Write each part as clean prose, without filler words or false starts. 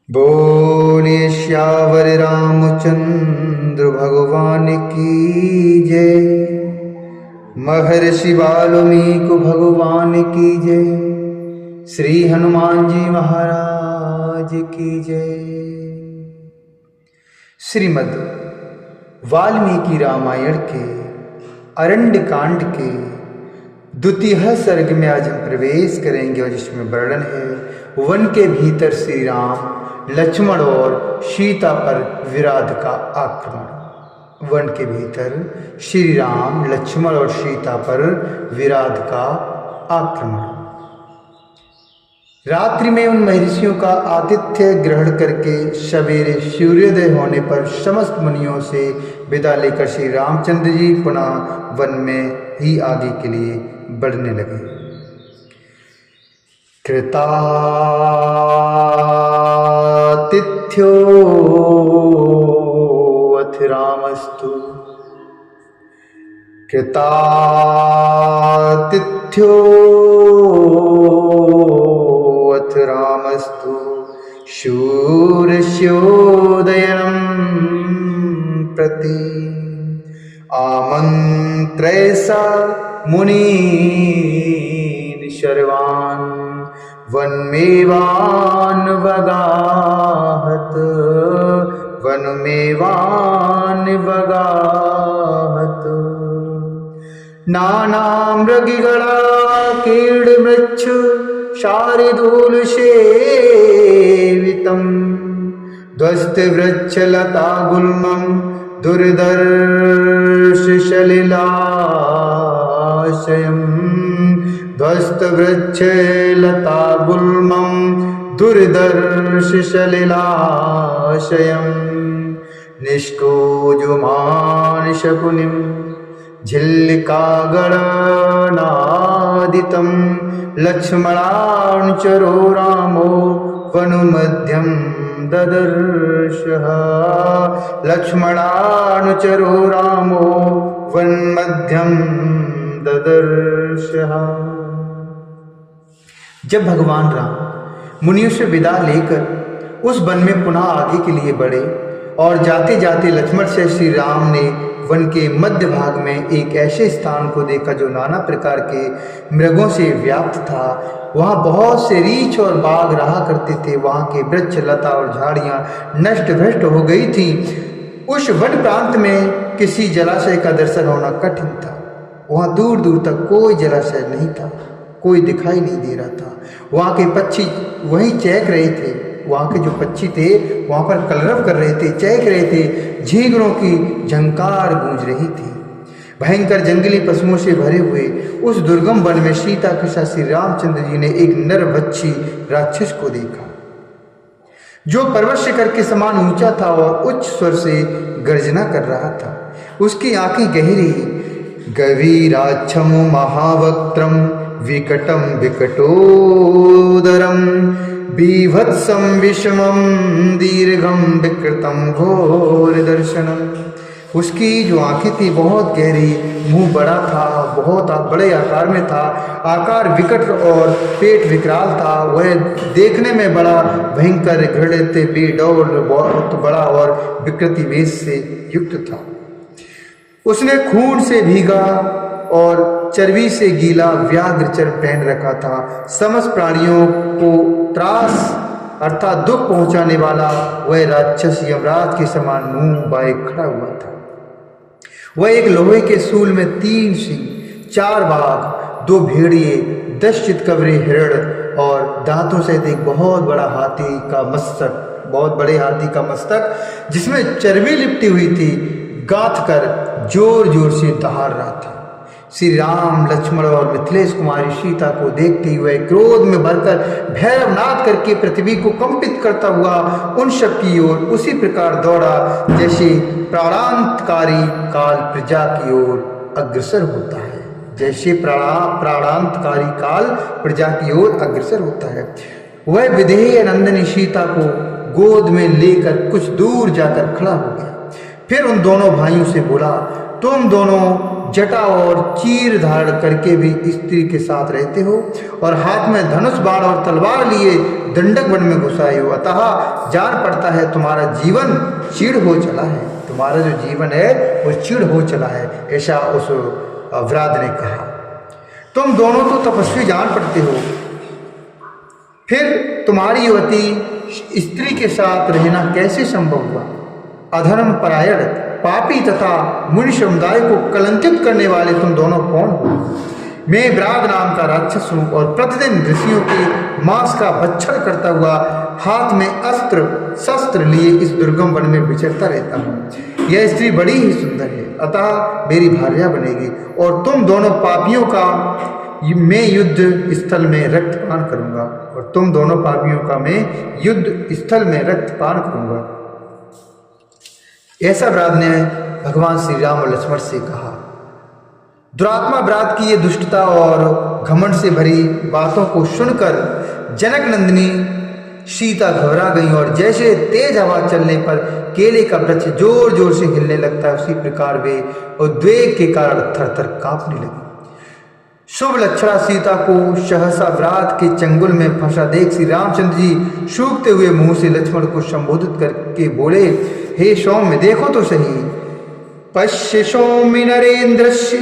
बोलिए श्यावर रामचंद्र भगवान की जय। महर्षि वाल्मीकि भगवान की जय। श्री हनुमान जी महाराज की जय। श्रीमद् वाल्मीकि रामायण के अरण्य कांड के द्वितीय सर्ग में आज हम प्रवेश करेंगे और जिसमें वर्णन है वन के भीतर श्री राम लक्ष्मण और सीता पर विराध का आक्रमण। वन के भीतर श्री राम लक्ष्मण और सीता पर विराध का आक्रमण। रात्रि में उन महर्षियों का आतिथ्य ग्रहण करके सवेरे सूर्योदय होने पर समस्त मुनियों से विदा लेकर श्री रामचंद्र जी पुनः वन में ही आगे के लिए बढ़ने लगे। कृतातिथ्यो अथ रामस्तु। कृतातिथ्यो अथ रामस्तु शूरस्योदयनं प्रति आमन्त्रय स मुनीन् सर्वान् वनमेवान्वगाहत। नानामृगिगणा कीर्णमृच्छ शार्दूलसेवितं ध्वस्तवृक्षलतागुल्मं दुर्धर्षसलिलाशयम्। ध्वस्तवृक्षलतागुल्मं दुर्धर्षसलिलाशयम् निष्कोजुमानशकुनिं झिल्लिकागणनादितं लक्ष्मणानुचरो रामो वनमध्यं ददर्शः। लक्ष्मणानुचरो रामो वनमध्यं ददर्शः। जब भगवान राम मुनियों से विदा लेकर उस वन में पुनः आगे के लिए बढ़े और जाते जाते लक्ष्मण से श्री राम ने वन के मध्य भाग में एक ऐसे स्थान को देखा जो नाना प्रकार के मृगों से व्याप्त था। वहाँ बहुत से रीछ और बाघ रहा करते थे। वहाँ के वृक्ष लता और झाड़ियाँ नष्ट भ्रष्ट हो गई थी। उस वन प्रांत में किसी जलाशय का दर्शन होना कठिन था। वहाँ दूर दूर तक कोई जलाशय नहीं था, कोई दिखाई नहीं दे रहा था। वहाँ के पक्षी वहीं चहक रहे थे। वहाँ के जो पक्षी थे वहाँ पर कलरव कर रहे थे, चहक रहे थे। झींगरों की झंकार गूंज रही थी। भयंकर जंगली पशुओं से भरे हुए उस दुर्गम वन में सीता के साथ श्री रामचंद्र जी ने एक नरभक्षी राक्षस को देखा जो पर्वत शिखर के समान ऊंचा था और उच्च स्वर से गर्जना कर रहा था। उसकी आंखें गहरी, गवीराक्षम महावक्त्रम विकटम विकटोदरम बीभत्सम विषमम दीर्घम विकृतम घोर दर्शनम। उसकी जो आंखें थी बहुत गहरी, मुंह बड़ा था, बहुत बड़े आकार में था, आकार विकट और पेट विकराल था। वह देखने में बड़ा भयंकर, घृणित, बेडौल, बहुत बड़ा और विकृति वेश से युक्त था। उसने खून से भीगा और चर्बी से गीला व्याघ्र चर्म पहन रखा था। समस्त प्राणियों को त्रास अर्थात दुख पहुंचाने वाला वह राक्षस यमराज के समान मुंह बाए खड़ा हुआ था। वह एक लोहे के सूल में 3 सिंह, 4 बाघ, 2 भेड़िए, 10 चितकबरे हिरण और दांतों सहित एक बहुत बड़ा हाथी का मस्तक, बहुत बड़े हाथी का मस्तक जिसमें चर्बी लिपटी हुई थी, गांथ कर जोर जोर से दहाड़ रहा था। श्री राम लक्ष्मण और मिथिलेश कुमारी सीता को देखते हुए क्रोध में भरकर भैरवनाद करके पृथ्वी को कंपित करता हुआ उन सब की ओर उसी प्रकार दौड़ा जैसे प्राणांतकारी काल प्रजा की ओर अग्रसर होता है। जैसे प्राणांतकारी काल प्रजा की ओर अग्रसर होता है। वह विधेय नंदिनी सीता को गोद में लेकर कुछ दूर जाकर खड़ा हो गया। फिर उन दोनों भाइयों से बोला, तुम दोनों जटा और चीर धारण करके भी स्त्री के साथ रहते हो और हाथ में धनुष बाण और तलवार लिए दंडक वन में घुसाए हो, अतः जान पड़ता है तुम्हारा जीवन चीड़ हो चला है, तुम्हारा जो जीवन है वो चीड़ हो चला है, ऐसा उस व्राद ने कहा। तुम दोनों तो तपस्वी जान पड़ते हो, फिर तुम्हारी युवती स्त्री के साथ रहना कैसे संभव हुआ? अधर्म परायण पापी तथा मुनि समुदाय को कलंकित करने वाले तुम दोनों कौन हो? मैं व्राद नाम का राक्षस हूँ और प्रतिदिन ऋषियों के मांस का भक्षण करता हुआ हाथ में अस्त्र शस्त्र लिए इस दुर्गम वन में विचरता रहता हूँ। यह स्त्री बड़ी ही सुंदर है, अतः मेरी भार्या बनेगी और तुम दोनों पापियों का मैं युद्ध स्थल में रक्तपान करूंगा, और तुम दोनों पापियों का मैं युद्ध स्थल में रक्तपान करूंगा। ऐसा व्राद ने भगवान श्री राम और लक्ष्मण से कहा। दुरात्मा व्राद की ये दुष्टता और घमंड से भरी बातों को सुनकर जनक नंदिनी सीता घबरा गई और जैसे तेज हवा चलने पर केले का वृक्ष जोर जोर से हिलने लगता है, उसी प्रकार वे उद्वेग के कारण थरथर कांपने लगी। शुभ लक्षणा सीता को सहसा व्रात के चंगुल में फंसा देख श्री रामचंद्र जी सूखते हुए मुंह से लक्ष्मण को संबोधित करके बोले, हे सौम्य देखो तो सही। पश्य सौम्य नरेंद्रस्य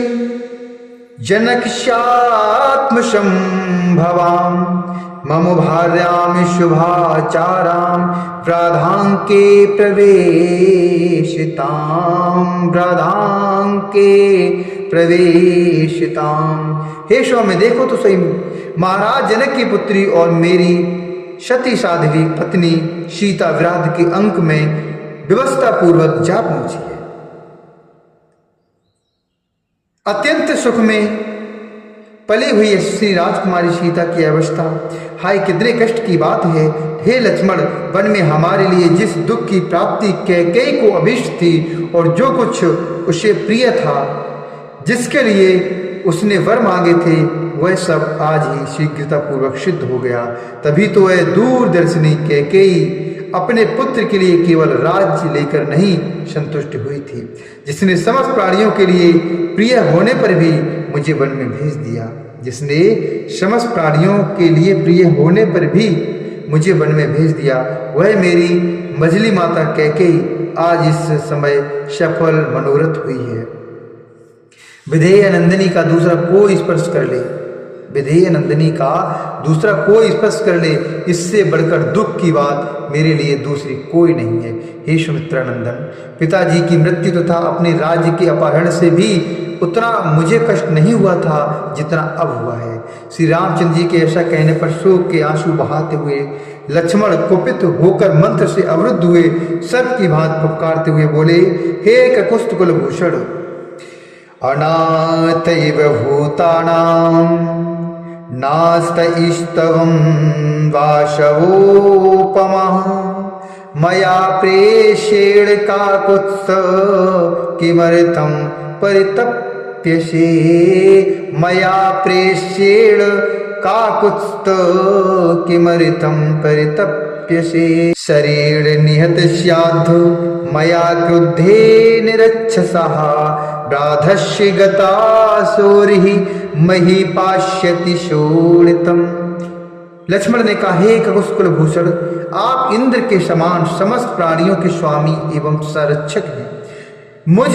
जनकस्यात्म संभवाम मम भार्याम शुभाचाराम व्राधांके प्रवेशिताम। हे सौम्य देखो तो सही, महाराज जनक की पुत्री और मेरी सती साध्वी पत्नी सीता व्राध के अंक में व्यवस्था पूर्वक जा पहुंची है। अत्यंत सुख में पली हुई श्री राजकुमारी सीता की अवस्था, हाय कितने कष्ट की बात है। हे लक्ष्मण, वन में हमारे लिए जिस दुख की प्राप्ति कैकेयी को अभिष्ट थी और जो कुछ उसे प्रिय था, जिसके लिए उसने वर मांगे थे, वह सब आज ही शीघ्रता पूर्वक सिद्ध हो गया। तभी तो वह दूरदर्शिनी कैकेयी अपने पुत्र के लिए केवल राज्य लेकर नहीं संतुष्ट हुई थी, जिसने समस्त प्राणियों के लिए प्रिय होने पर भी मुझे वन में भेज दिया, जिसने समस्त प्राणियों के लिए प्रिय होने पर भी मुझे वन में भेज दिया, वह मेरी मझली माता कैकेयी आज इस समय सफल मनोरथ हुई है। विधेय नंदिनी का दूसरा कोई स्पर्श कर ले, विधेय नंदिनी का दूसरा कोई स्पर्श कर ले, इससे बढ़कर दुख की बात मेरे लिए दूसरी कोई नहीं है। हे सुमित्रा नंदन, पिताजी की मृत्यु तथा अपने राज्य के अपहरण से भी उतना मुझे कष्ट नहीं हुआ था जितना अब हुआ है। श्री रामचंद्र जी के ऐसा कहने पर शोक के आंसू बहाते हुए लक्ष्मण कुपित होकर मंत्र से अवरुद्ध हुए सर्प की भांति पुकारते हुए बोले, हे ककुस्त कुलभूषण, अनाथ इव भूतानां नास्त इस्तवं वाशवोपमः मया प्रेषेण काकुत्स्थ किमर्थं परितप्यसे। मया प्रेषेण काकुत्स्थ किमर्थं परितप्यसे। शरीर निहत स्याद् मया क्रुद्धेन रक्षसः व्राधस्य गता सोरिहि मही पाश्यति शोणितम्। लक्ष्मण ने कहा, हे ककुस्कुल भूषण, आप इंद्र के समान समस्त प्राणियों के स्वामी एवं संरक्षक हैं। मुझ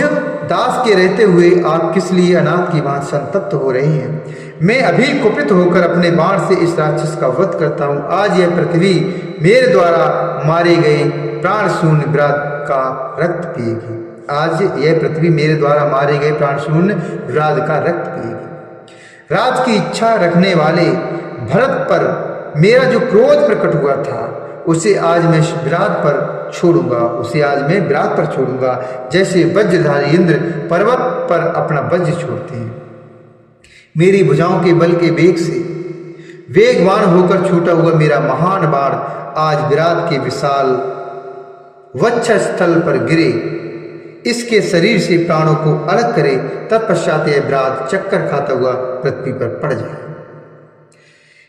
दास के रहते हुए आप किस लिए अनाथ की भांति संतप्त हो रहे हैं? मैं अभी कुपित होकर अपने बाण से इस राक्षस का वध करता हूँ। आज यह पृथ्वी मेरे द्वारा मारे गए प्राण शून्य व्रात का रक्त पिएगी। आज यह पृथ्वी मेरे द्वारा मारे गए प्राण शून्य व्रात का रक्त पिएगी। राज की इच्छा रखने वाले भरत पर मेरा जो क्रोध प्रकट हुआ था, उसे आज मैं विराट पर छोड़ूंगा, उसे आज मैं विराट पर छोड़ूंगा, जैसे वज्रधारी इंद्र पर्वत पर अपना वज्र छोड़ते हैं। मेरी भुजाओं के बल के वेग से वेगवान होकर छूटा हुआ मेरा महान बाण आज विराट के विशाल वक्षस्थल पर गिरे, इसके शरीर से प्राणों को अलग करे, तत्पश्चात यह विराट चक्कर खाता हुआ पृथ्वी पर पड़ जाए।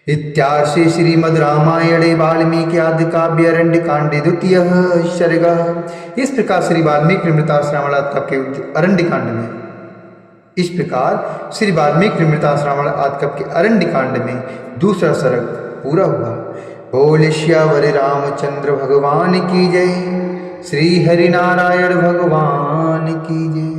इत्यार्षे श्रीमद् रामायणे वाल्मीकि आदि काव्य अरण्य कांडे द्वितीयः सर्गः। इस प्रकार श्री वाल्मीकि अमृताश्रमण के अरण्य कांड में इस प्रकार श्री वाल्मीकि मृताश्रावण आदि के अरण्य कांड में दूसरा सर्ग पूरा हुआ। बोल श्यावर रामचंद्र भगवान की जय। श्री हरि नारायण भगवान की जय।